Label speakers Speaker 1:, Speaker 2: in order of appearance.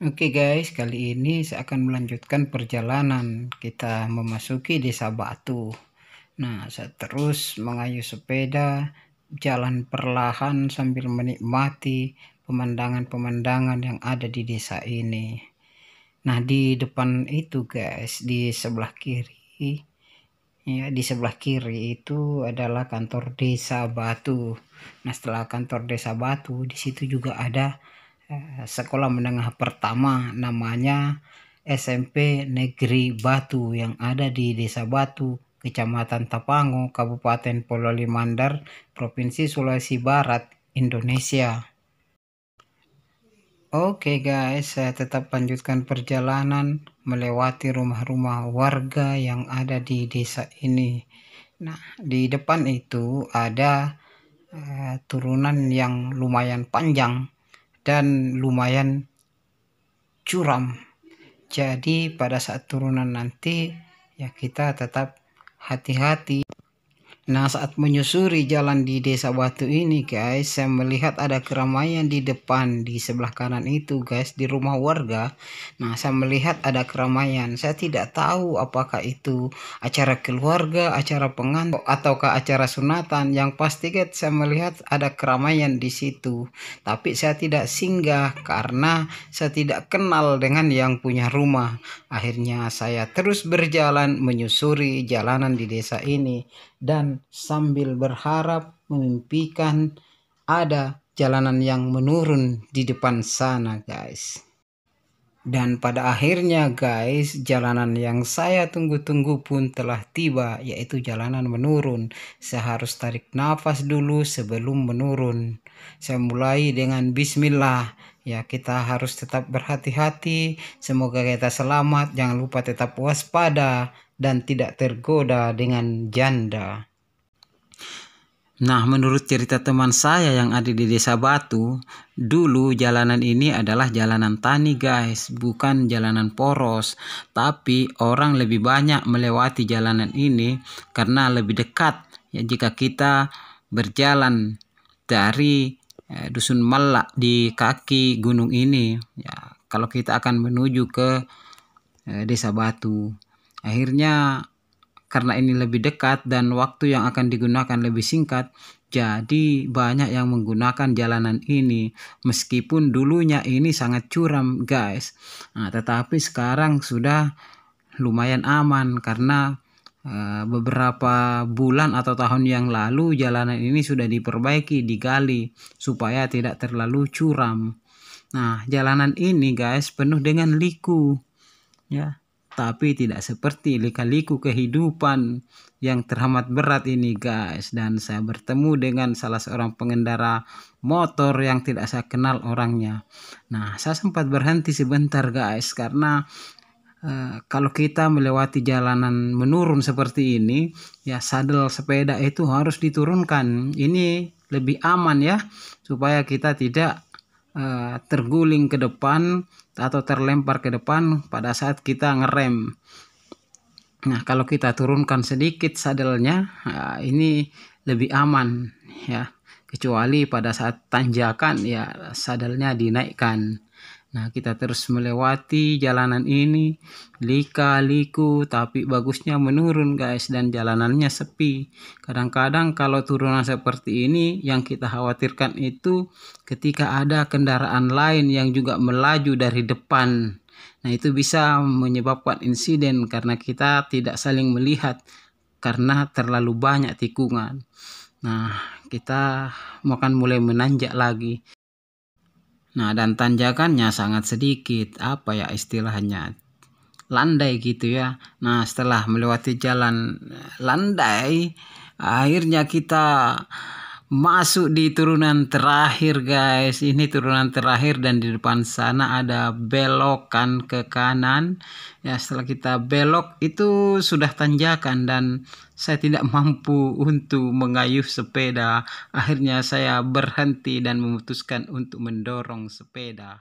Speaker 1: Oke guys, kali ini saya akan melanjutkan perjalanan kita memasuki Desa Batu. Nah, saya terus mengayuh sepeda, jalan perlahan sambil menikmati pemandangan-pemandangan yang ada di desa ini. Nah, di depan itu guys, di sebelah kiri itu adalah kantor Desa Batu. Nah, setelah kantor Desa Batu, di situ juga ada sekolah menengah pertama, namanya SMP Negeri Batu yang ada di Desa Batu, Kecamatan Tapango, Kabupaten Pololi Mandar, Provinsi Sulawesi Barat, Indonesia. Oke guys, saya tetap lanjutkan perjalanan melewati rumah-rumah warga yang ada di desa ini. Nah, di depan itu ada turunan yang lumayan panjang dan lumayan curam. Jadi pada saat turunan nanti ya kita tetap hati-hati. Nah, saat menyusuri jalan di Desa Batu ini guys, saya melihat ada keramaian di depan, di sebelah kanan itu guys, di rumah warga. Nah, saya melihat ada keramaian. Saya tidak tahu apakah itu acara keluarga, acara pengantin, ataukah acara sunatan. Yang pasti guys, saya melihat ada keramaian di situ. Tapi saya tidak singgah karena saya tidak kenal dengan yang punya rumah. Akhirnya saya terus berjalan menyusuri jalanan di desa ini dan sambil berharap memimpikan ada jalanan yang menurun di depan sana guys. Dan pada akhirnya guys, jalanan yang saya tunggu-tunggu pun telah tiba, yaitu jalanan menurun. Saya harus tarik nafas dulu sebelum menurun. Saya mulai dengan bismillah. Ya, kita harus tetap berhati-hati. Semoga kita selamat. Jangan lupa tetap waspada dan tidak tergoda dengan janda. Nah, menurut cerita teman saya yang ada di Desa Batu, dulu jalanan ini adalah jalanan tani guys, bukan jalanan poros. Tapi orang lebih banyak melewati jalanan ini karena lebih dekat. Ya, jika kita berjalan dari Dusun Malak di kaki gunung ini, ya, kalau kita akan menuju ke Desa Batu. Akhirnya karena ini lebih dekat dan waktu yang akan digunakan lebih singkat, jadi banyak yang menggunakan jalanan ini. Meskipun dulunya ini sangat curam guys. Nah, tetapi sekarang sudah lumayan aman karena beberapa bulan atau tahun yang lalu jalanan ini sudah diperbaiki, digali supaya tidak terlalu curam. Nah, jalanan ini guys penuh dengan liku. Ya, tapi tidak seperti lika-liku kehidupan yang teramat berat ini guys. Dan saya bertemu dengan salah seorang pengendara motor yang tidak saya kenal orangnya. Nah, saya sempat berhenti sebentar guys karena kalau kita melewati jalanan menurun seperti ini, ya sadel sepeda itu harus diturunkan. Ini lebih aman ya, supaya kita tidak terguling ke depan atau terlempar ke depan pada saat kita ngerem. Nah, kalau kita turunkan sedikit sadelnya, ini lebih aman ya. Kecuali pada saat tanjakan ya sadelnya dinaikkan. Nah, kita terus melewati jalanan ini, lika-liku, tapi bagusnya menurun guys, dan jalanannya sepi. Kadang-kadang kalau turunan seperti ini, yang kita khawatirkan itu ketika ada kendaraan lain yang juga melaju dari depan. Nah, itu bisa menyebabkan insiden karena kita tidak saling melihat karena terlalu banyak tikungan. Nah, kita akan mulai menanjak lagi. Nah, dan tanjakannya sangat sedikit, apa ya istilahnya, landai gitu ya. Nah, setelah melewati jalan landai, akhirnya kita masuk di turunan terakhir guys. Ini turunan terakhir dan di depan sana ada belokan ke kanan. Ya, setelah kita belok itu sudah tanjakan dan saya tidak mampu untuk mengayuh sepeda. Akhirnya saya berhenti dan memutuskan untuk mendorong sepeda.